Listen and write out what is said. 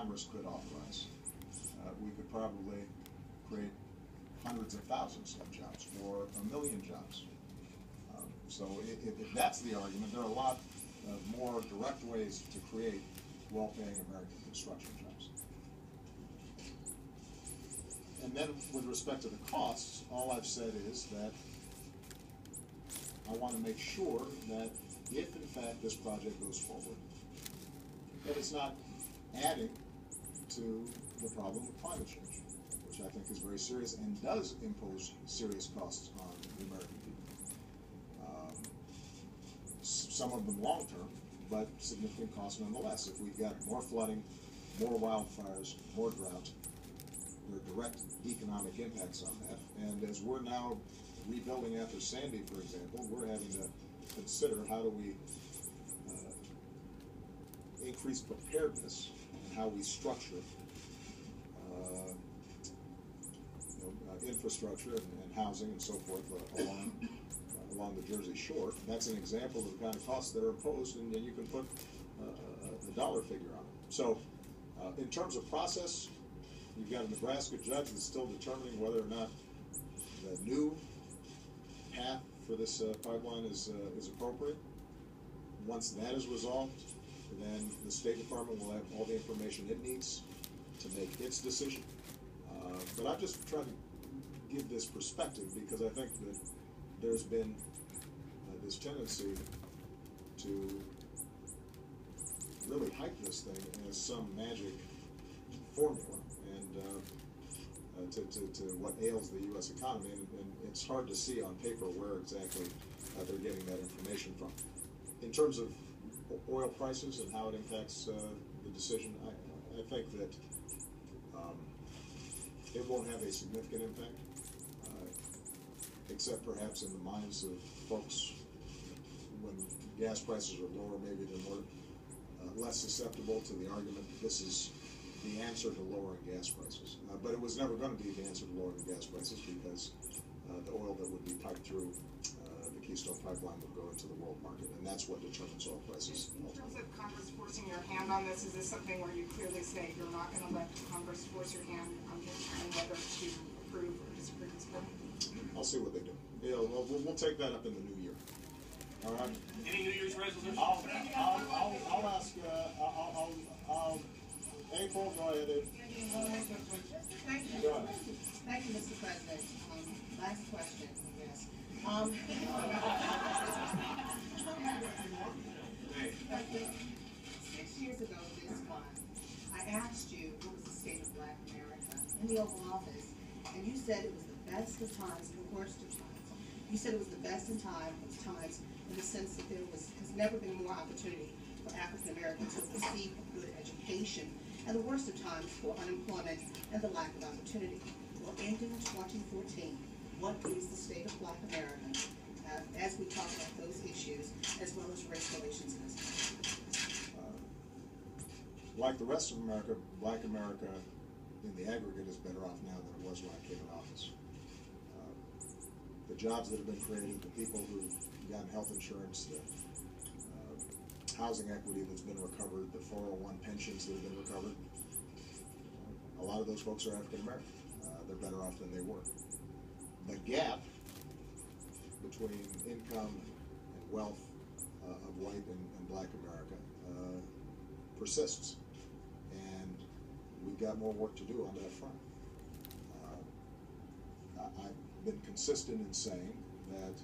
Congress could authorize. We could probably create hundreds of thousands of jobs or 1 million jobs. So if that's the argument, there are a lot more direct ways to create well-paying American construction jobs. And then with respect to the costs, all I've said is that I want to make sure that if in fact this project goes forward, that it's not adding to the problem of climate change, which I think is very serious and does impose serious costs on the American people. Some of them long-term, but significant costs nonetheless. If we've got more flooding, more wildfires, more drought, there are direct economic impacts on that. And as we're now rebuilding after Sandy, for example, we're having to consider how do we increase preparedness and how we structure infrastructure and housing and so forth along the Jersey Shore. That's an example of the kind of costs that are imposed, and you can put a dollar figure on it. So in terms of process, you've got a Nebraska judge that's still determining whether or not the new path for this pipeline is appropriate. Once that is resolved, then the State Department will have all the information it needs to make its decision. But I'm just trying to give this perspective because I think that there's been this tendency to really hype this thing as some magic formula and to what ails the U.S. economy, and it's hard to see on paper where exactly they're getting that information from. In terms of oil prices and how it impacts the decision, I think that it won't have a significant impact, except perhaps in the minds of folks when gas prices are lower, maybe they're more less susceptible to the argument that this is the answer to lowering gas prices. But it was never going to be the answer to lowering gas prices because the oil that would be piped through the Keystone Pipeline would go into the world market, and that's what determines oil prices. In terms of Congress forcing your hand on this, is this something where you clearly say you're not going to let Congress force your hand on determining whether to approve or disapprove this bill? I'll see what they do. Yeah, we'll take that up in the new year. All right. Any New Year's resolutions? I'll ask. April, go ahead. Thank you. Go ahead. Thank you, Mr. President. Last question, I guess. 6 years ago this month, I asked you what was the state of Black America in the Oval Office, and you said it was the best of times and the worst of times. You said it was the best of times in the sense that there has never been more opportunity for African Americans to receive a good education, and the worst of times for unemployment and the lack of opportunity. Well, ending 2014, what is the state of Black America as we talk about those issues, as well as race relations in this country? Like the rest of America, Black America in the aggregate is better off now than it was when I came in office. The jobs that have been created, the people who've gotten health insurance, the housing equity that's been recovered, the 401 pensions that have been recovered, a lot of those folks are African American. They're better off than they were. The gap between income and wealth of white and Black America persists, and we've got more work to do on that front. I've been consistent in saying that